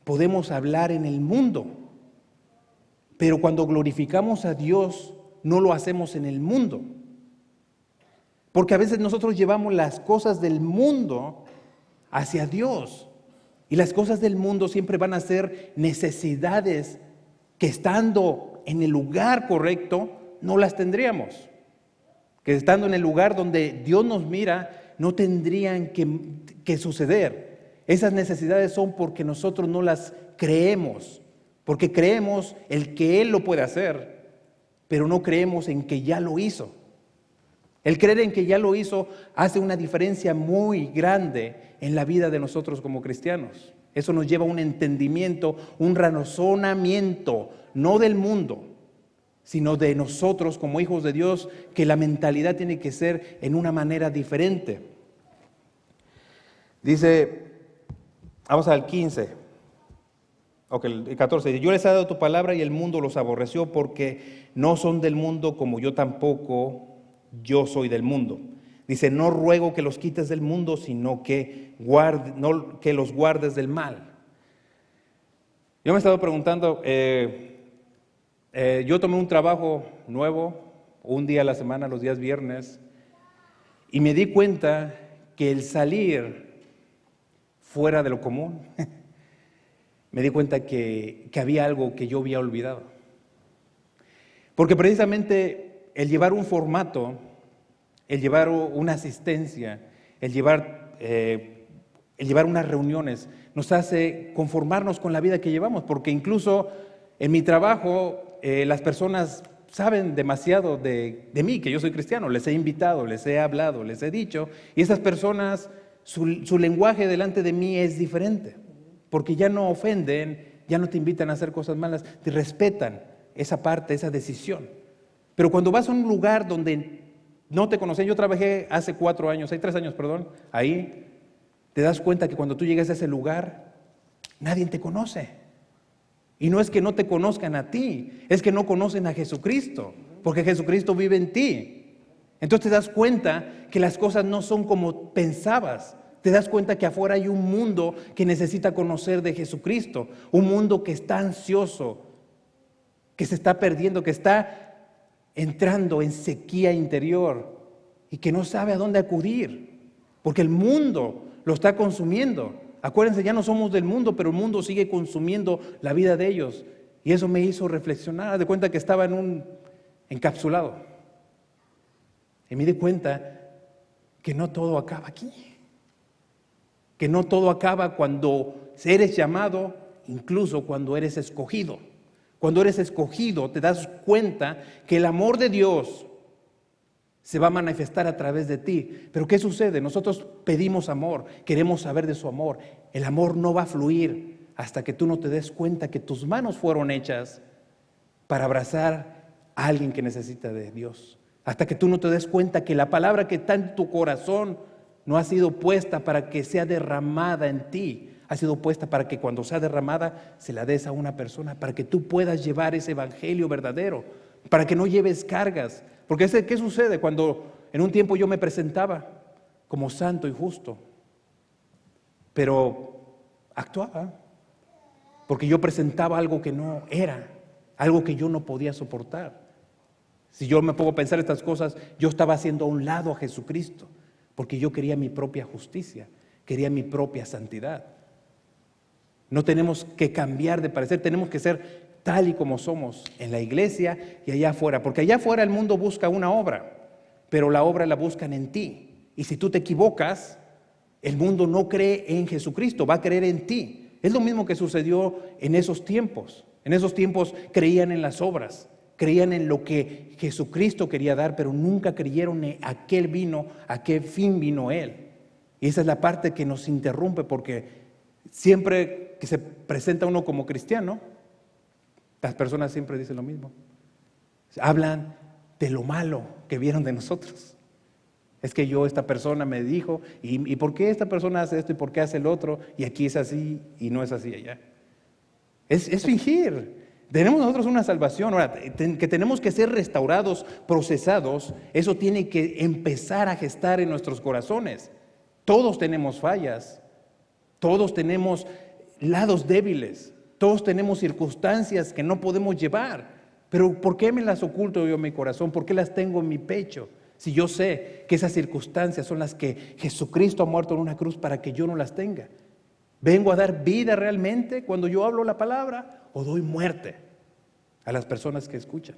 Speaker 1: podemos hablar en el mundo, pero cuando glorificamos a Dios, no lo hacemos en el mundo. Porque a veces nosotros llevamos las cosas del mundo hacia Dios. Y las cosas del mundo siempre van a ser necesidades que, estando en el lugar correcto, no las tendríamos. Que estando en el lugar donde Dios nos mira, no tendrían que suceder. Esas necesidades son porque nosotros no las creemos. Porque creemos el que Él lo puede hacer, pero no creemos en que ya lo hizo. El creer en que ya lo hizo hace una diferencia muy grande en la vida de nosotros como cristianos. Eso nos lleva a un entendimiento, un razonamiento, no del mundo, sino de nosotros como hijos de Dios, que la mentalidad tiene que ser en una manera diferente. Dice, vamos al 15, el 14, yo les he dado tu palabra y el mundo los aborreció porque no son del mundo como yo tampoco yo soy del mundo. Dice, no ruego que los quites del mundo, sino que los guardes del mal. Yo me he estado preguntando, yo tomé un trabajo nuevo, un día a la semana, los días viernes, y me di cuenta que el salir fuera de lo común, me di cuenta que había algo que yo había olvidado. Porque precisamente el llevar un formato, el llevar una asistencia, el llevar unas reuniones, nos hace conformarnos con la vida que llevamos, porque incluso en mi trabajo las personas saben demasiado de mí, que yo soy cristiano, les he invitado, les he hablado, les he dicho, y esas personas, su lenguaje delante de mí es diferente, porque ya no ofenden, ya no te invitan a hacer cosas malas, te respetan esa parte, esa decisión. Pero cuando vas a un lugar donde no te conocen, yo trabajé hace 3 años, ahí, te das cuenta que cuando tú llegas a ese lugar, nadie te conoce. Y no es que no te conozcan a ti, es que no conocen a Jesucristo, porque Jesucristo vive en ti. Entonces te das cuenta que las cosas no son como pensabas. Te das cuenta que afuera hay un mundo que necesita conocer de Jesucristo, un mundo que está ansioso, que se está perdiendo, que está entrando en sequía interior y que no sabe a dónde acudir, porque el mundo lo está consumiendo. Acuérdense, ya no somos del mundo, pero el mundo sigue consumiendo la vida de ellos. Y eso me hizo reflexionar, de cuenta que estaba en un encapsulado. Y me di cuenta que no todo acaba aquí. Que no todo acaba cuando eres llamado, incluso cuando eres escogido. Cuando eres escogido te das cuenta que el amor de Dios se va a manifestar a través de ti. Pero ¿qué sucede? Nosotros pedimos amor, queremos saber de su amor. El amor no va a fluir hasta que tú no te des cuenta que tus manos fueron hechas para abrazar a alguien que necesita de Dios. Hasta que tú no te des cuenta que la palabra que está en tu corazón no ha sido puesta para que sea derramada en ti. Ha sido puesta para que cuando sea derramada se la des a una persona, para que tú puedas llevar ese evangelio verdadero, para que no lleves cargas. Porque ¿qué sucede? Cuando en un tiempo yo me presentaba como santo y justo, pero actuaba, porque yo presentaba algo que no era, algo que yo no podía soportar. Si yo me pongo a pensar estas cosas, yo estaba haciendo a un lado a Jesucristo, porque yo quería mi propia justicia, quería mi propia santidad. No tenemos que cambiar de parecer, tenemos que ser tal y como somos en la iglesia y allá afuera, porque allá afuera el mundo busca una obra, pero la obra la buscan en ti. Y si tú te equivocas, el mundo no cree en Jesucristo, va a creer en ti. Es lo mismo que sucedió en esos tiempos. En esos tiempos creían en las obras, creían en lo que Jesucristo quería dar, pero nunca creyeron en a qué fin vino Él. Y esa es la parte que nos interrumpe, porque siempre que se presenta uno como cristiano, las personas siempre dicen lo mismo. Hablan de lo malo que vieron de nosotros. Es que esta persona me dijo, ¿y por qué esta persona hace esto y por qué hace el otro? Y aquí es así y no es así allá. Es fingir. Tenemos nosotros una salvación. Ahora, que tenemos que ser restaurados, procesados, eso tiene que empezar a gestar en nuestros corazones. Todos tenemos fallas, todos tenemos lados débiles, todos tenemos circunstancias que no podemos llevar. Pero ¿por qué me las oculto yo en mi corazón? ¿Por qué las tengo en mi pecho? Si yo sé que esas circunstancias son las que Jesucristo ha muerto en una cruz para que yo no las tenga. ¿Vengo a dar vida realmente cuando yo hablo la palabra o doy muerte a las personas que escuchan?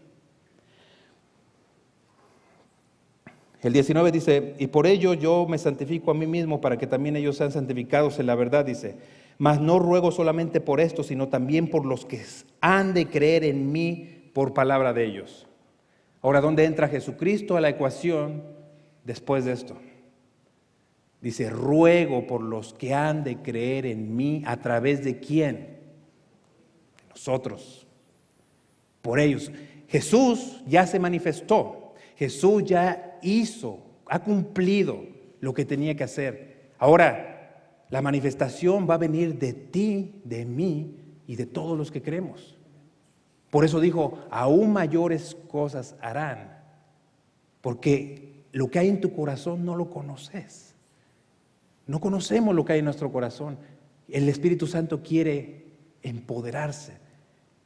Speaker 1: El 19 dice, y por ello yo me santifico a mí mismo para que también ellos sean santificados en la verdad, dice. Mas no ruego solamente por esto, sino también por los que han de creer en mí por palabra de ellos. Ahora, ¿dónde entra Jesucristo a la ecuación después de esto? Dice, ruego por los que han de creer en mí, ¿a través de quién? De nosotros, por ellos. Jesús ya se manifestó, Jesús ya hizo, ha cumplido lo que tenía que hacer. Ahora, la manifestación va a venir de ti, de mí y de todos los que creemos. Por eso dijo, aún mayores cosas harán, porque lo que hay en tu corazón no lo conoces. No conocemos lo que hay en nuestro corazón. El Espíritu Santo quiere empoderarse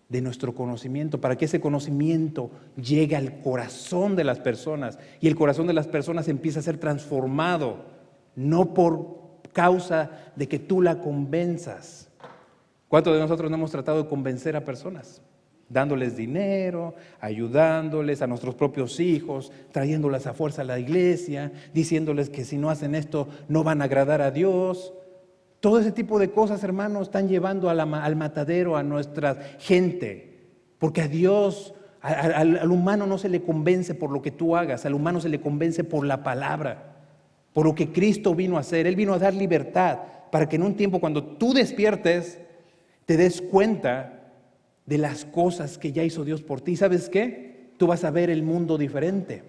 Speaker 1: de nuestro conocimiento para que ese conocimiento llegue al corazón de las personas y el corazón de las personas empieza a ser transformado, no por causa de que tú la convenzas. ¿Cuántos de nosotros no hemos tratado de convencer a personas? Dándoles dinero, ayudándoles a nuestros propios hijos, trayéndolas a fuerza a la iglesia, diciéndoles que si no hacen esto no van a agradar a Dios. Todo ese tipo de cosas, hermanos, están llevando al matadero a nuestra gente, porque a Dios, al humano no se le convence por lo que tú hagas, al humano se le convence por la palabra, por lo que Cristo vino a hacer. Él vino a dar libertad para que en un tiempo cuando tú despiertes te des cuenta de las cosas que ya hizo Dios por ti. ¿Sabes qué? Tú vas a ver el mundo diferente.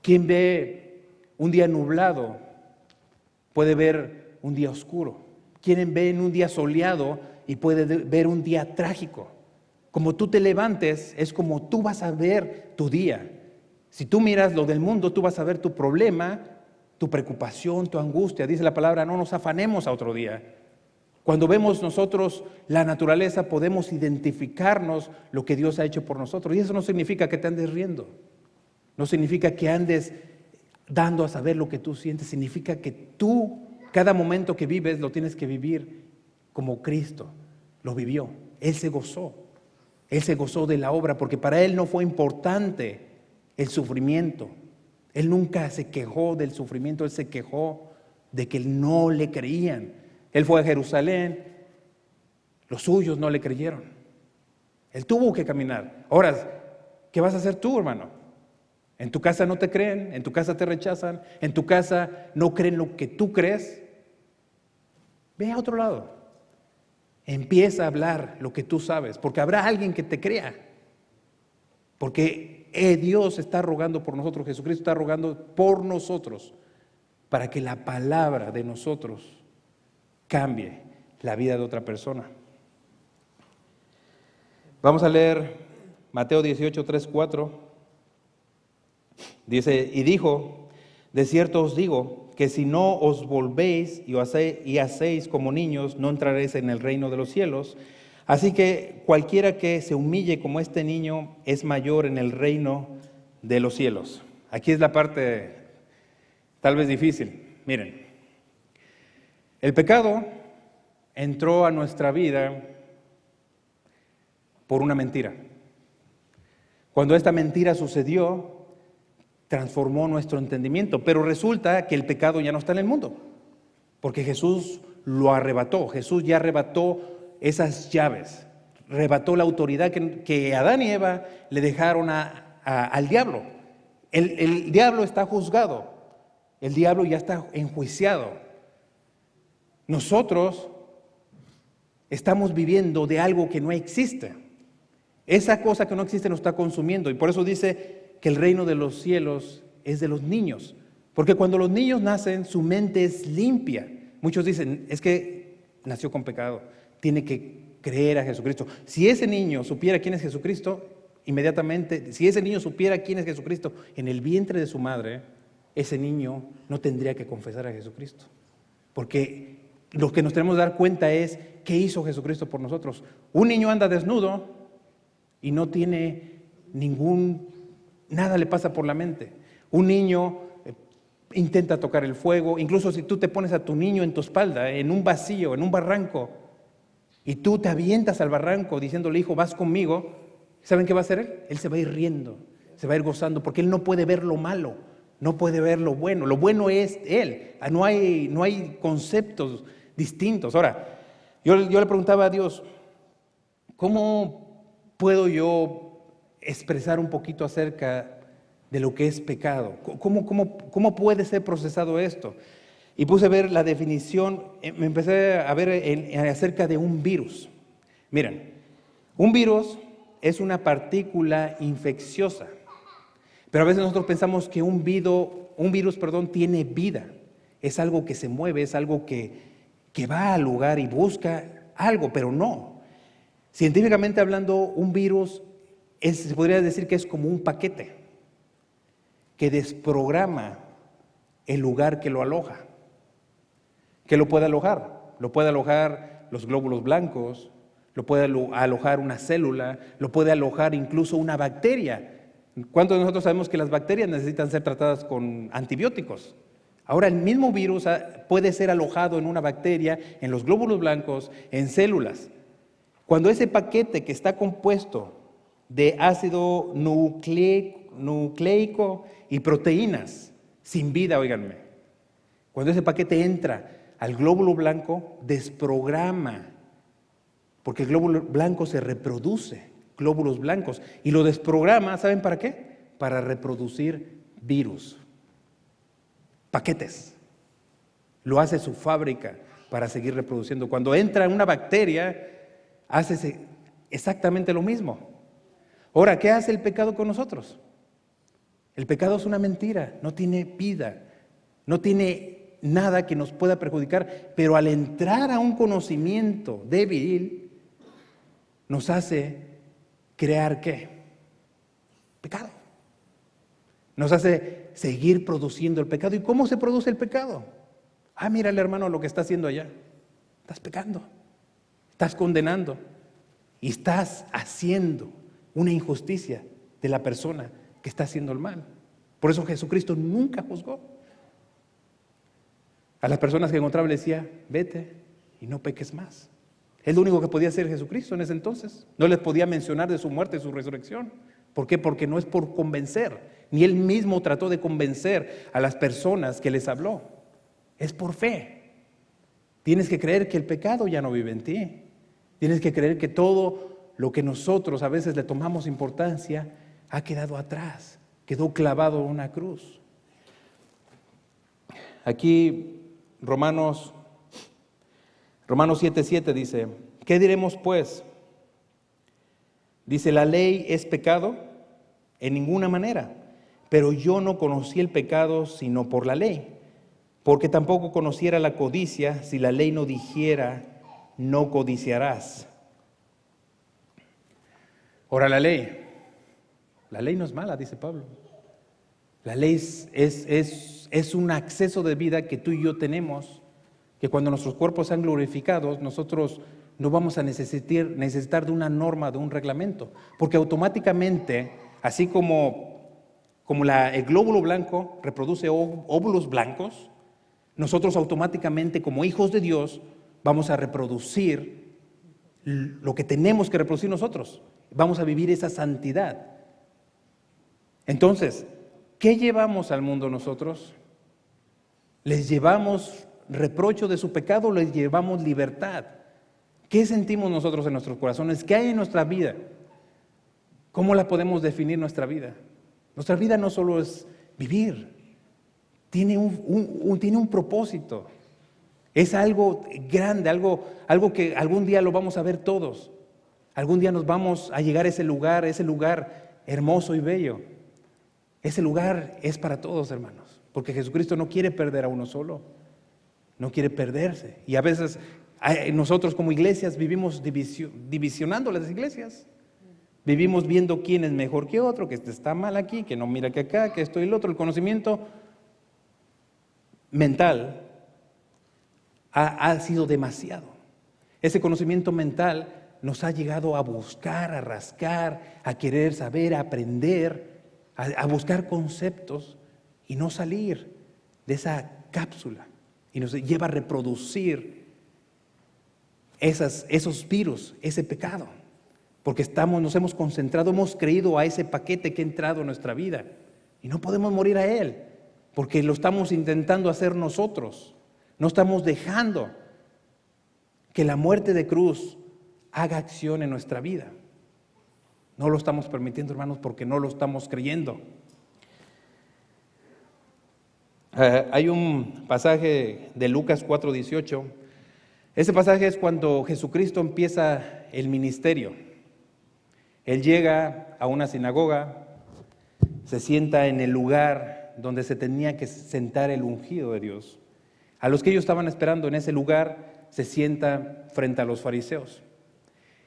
Speaker 1: Quien ve un día nublado puede ver un día oscuro. Quien ve en un día soleado y puede ver un día trágico. Como tú te levantes es como tú vas a ver tu día. Si tú miras lo del mundo, tú vas a ver tu problema, tu preocupación, tu angustia. Dice la palabra, no nos afanemos a otro día. Cuando vemos nosotros la naturaleza, podemos identificarnos lo que Dios ha hecho por nosotros. Y eso no significa que te andes riendo. No significa que andes dando a saber lo que tú sientes. Significa que tú Cada momento que vives lo tienes que vivir como Cristo lo vivió. Él se gozó. Él se gozó de la obra porque para Él no fue importante el sufrimiento. Él nunca se quejó del sufrimiento, Él se quejó de que no le creían. Él fue a Jerusalén, los suyos no le creyeron. Él tuvo que caminar. Ahora, ¿qué vas a hacer tú, hermano? En tu casa no te creen, en tu casa te rechazan, en tu casa no creen lo que tú crees. Ve a otro lado. Empieza a hablar lo que tú sabes, porque habrá alguien que te crea. Porque Dios está rogando por nosotros, Jesucristo está rogando por nosotros, para que la palabra de nosotros cambie la vida de otra persona. Vamos a leer Mateo 18, 3, 4. Dice, y dijo, de cierto os digo, que si no os volvéis y hacéis como niños, no entraréis en el reino de los cielos. Así que cualquiera que se humille como este niño es mayor en el reino de los cielos. Aquí es la parte tal vez difícil. Miren, el pecado entró a nuestra vida por una mentira. Cuando esta mentira sucedió, transformó nuestro entendimiento, pero resulta que el pecado ya no está en el mundo, porque Jesús lo arrebató. Jesús ya arrebató esas llaves, arrebató la autoridad que Adán y Eva le dejaron al diablo. El diablo está juzgado, el diablo ya está enjuiciado. Nosotros estamos viviendo de algo que no existe. Esa cosa que no existe nos está consumiendo, y por eso dice que el reino de los cielos es de los niños, porque cuando los niños nacen su mente es limpia. Muchos dicen, es que nació con pecado, tiene que creer a Jesucristo. Si ese niño supiera quién es Jesucristo, inmediatamente, si ese niño supiera quién es Jesucristo en el vientre de su madre, ese niño no tendría que confesar a Jesucristo, porque lo que nos tenemos que dar cuenta es qué hizo Jesucristo por nosotros. Un niño anda desnudo y no tiene nada le pasa por la mente. Un niño intenta tocar el fuego, incluso si tú te pones a tu niño en tu espalda, en un vacío, en un barranco, y tú te avientas al barranco diciéndole, hijo, vas conmigo, ¿saben qué va a hacer él? Él se va a ir riendo, se va a ir gozando, porque él no puede ver lo malo, no puede ver lo bueno es él, no hay conceptos distintos. Ahora, yo le preguntaba a Dios, ¿cómo puedo yo expresar un poquito acerca de lo que es pecado? ¿Cómo puede ser procesado esto? Y puse a ver la definición, me empecé a ver acerca de un virus. Miren, un virus es una partícula infecciosa, pero a veces nosotros pensamos que un virus tiene vida, es algo que se mueve, es algo que va al lugar y busca algo, pero no. Científicamente hablando, un virus se podría decir que es como un paquete que desprograma el lugar que lo aloja. ¿Qué lo puede alojar? Lo puede alojar los glóbulos blancos, lo puede alojar una célula, lo puede alojar incluso una bacteria. ¿Cuántos de nosotros sabemos que las bacterias necesitan ser tratadas con antibióticos? Ahora, el mismo virus puede ser alojado en una bacteria, en los glóbulos blancos, en células. Cuando ese paquete que está compuesto de ácido nucleico y proteínas sin vida, óiganme, cuando ese paquete entra al glóbulo blanco, desprograma, porque el glóbulo blanco se reproduce, glóbulos blancos, y lo desprograma, ¿saben para qué? Para reproducir virus, paquetes. Lo hace su fábrica para seguir reproduciendo. Cuando entra una bacteria, hace exactamente lo mismo. Ahora, ¿qué hace el pecado con nosotros? El pecado es una mentira, no tiene vida, no tiene nada que nos pueda perjudicar, pero al entrar a un conocimiento débil, nos hace crear ¿qué? Pecado. Nos hace seguir produciendo el pecado. ¿Y cómo se produce el pecado? Mírale, hermano, lo que está haciendo allá. Estás pecando, estás condenando y estás haciendo una injusticia de la persona que está haciendo el mal. Por eso Jesucristo nunca juzgó. A las personas que encontraba le decía, vete y no peques más. Es lo único que podía hacer Jesucristo en ese entonces. No les podía mencionar de su muerte y su resurrección. ¿Por qué? Porque no es por convencer. Ni él mismo trató de convencer a las personas que les habló. Es por fe. Tienes que creer que el pecado ya no vive en ti. Tienes que creer que todo lo que nosotros a veces le tomamos importancia ha quedado atrás. Quedó clavado en una cruz. Aquí Romanos 7:7 dice, ¿qué diremos pues? Dice, ¿la ley es pecado? En ninguna manera. Pero yo no conocí el pecado sino por la ley, porque tampoco conociera la codicia si la ley no dijera, no codiciarás. Ahora la ley no es mala, dice Pablo. La ley es un acceso de vida que tú y yo tenemos, que cuando nuestros cuerpos sean glorificados, nosotros no vamos a necesitar de una norma, de un reglamento, porque automáticamente, así como el glóbulo blanco reproduce óvulos blancos, nosotros automáticamente como hijos de Dios vamos a reproducir lo que tenemos que reproducir nosotros, vamos a vivir esa santidad. Entonces, ¿qué llevamos al mundo nosotros? ¿Les llevamos reprocho de su pecado o les llevamos libertad? ¿Qué sentimos nosotros en nuestros corazones? ¿Qué hay en nuestra vida? ¿Cómo la podemos definir nuestra vida? Nuestra vida no solo es vivir, tiene un propósito. Es algo grande, algo que algún día lo vamos a ver todos. Algún día nos vamos a llegar a ese lugar hermoso y bello. Ese lugar es para todos, hermanos, porque Jesucristo no quiere perder a uno solo, no quiere perderse. Y a veces nosotros como iglesias vivimos divisionando las iglesias. Vivimos viendo quién es mejor que otro, que este está mal aquí, que no mira que acá, que esto y el otro. El conocimiento mental ha sido demasiado. Ese conocimiento mental nos ha llegado a buscar, a rascar, a querer saber, a aprender, a buscar conceptos y no salir de esa cápsula. Y nos lleva a reproducir esos virus, ese pecado. Porque nos hemos concentrado, hemos creído a ese paquete que ha entrado en nuestra vida. Y no podemos morir a él, porque lo estamos intentando hacer nosotros. No estamos dejando que la muerte de cruz haga acción en nuestra vida. No lo estamos permitiendo, hermanos, porque no lo estamos creyendo. Hay un pasaje de Lucas 4:18. Ese pasaje es cuando Jesucristo empieza el ministerio. Él llega a una sinagoga, se sienta en el lugar donde se tenía que sentar el ungido de Dios. A los que ellos estaban esperando en ese lugar, se sienta frente a los fariseos.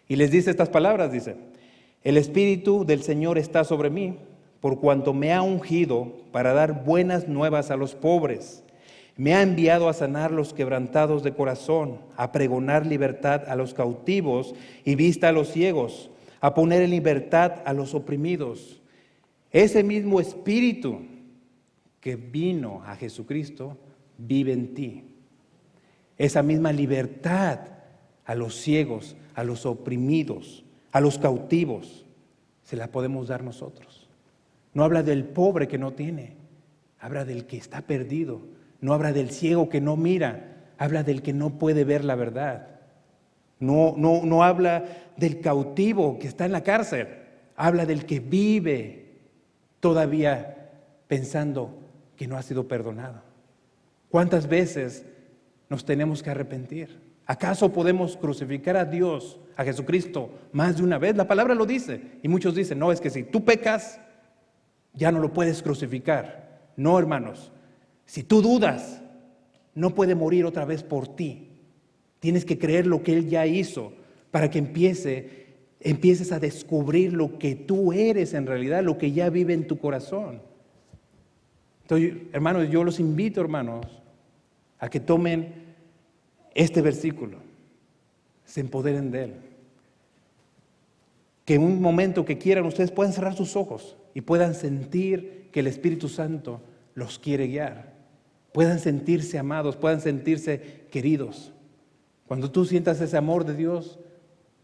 Speaker 1: Y les dice estas palabras, dice, el Espíritu del Señor está sobre mí, por cuanto me ha ungido para dar buenas nuevas a los pobres. Me ha enviado a sanar los quebrantados de corazón, a pregonar libertad a los cautivos y vista a los ciegos, a poner en libertad a los oprimidos. Ese mismo Espíritu que vino a Jesucristo vive en ti. Esa misma libertad a los ciegos, a los oprimidos, a los cautivos, se la podemos dar nosotros. No habla del pobre que no tiene, habla del que está perdido. No habla del ciego que no mira, habla del que no puede ver la verdad. No habla del cautivo que está en la cárcel, habla del que vive todavía pensando que no ha sido perdonado. ¿Cuántas veces nos tenemos que arrepentir? ¿Acaso podemos crucificar a Dios, a Jesucristo, más de una vez? La palabra lo dice y muchos dicen, no, es que si tú pecas, ya no lo puedes crucificar. No, hermanos, si tú dudas, no puede morir otra vez por ti. Tienes que creer lo que Él ya hizo para que empieces a descubrir lo que tú eres en realidad, lo que ya vive en tu corazón. Entonces, hermanos, yo los invito, hermanos, a que tomen este versículo, se empoderen de él. Que en un momento que quieran ustedes puedan cerrar sus ojos y puedan sentir que el Espíritu Santo los quiere guiar. puedan sentirse amados, puedan sentirse queridos. Cuando tú sientas ese amor de Dios,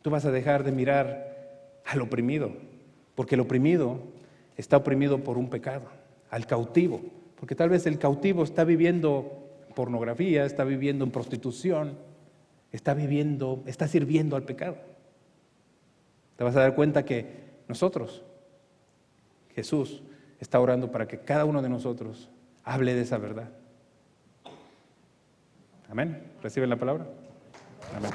Speaker 1: tú vas a dejar de mirar al oprimido, porque el oprimido está oprimido por un pecado, al cautivo, porque tal vez el cautivo está viviendo pornografía, está viviendo en prostitución, está sirviendo al pecado. Te vas a dar cuenta que nosotros, Jesús, está orando para que cada uno de nosotros hable de esa verdad. Amén. ¿Reciben la palabra? Amén.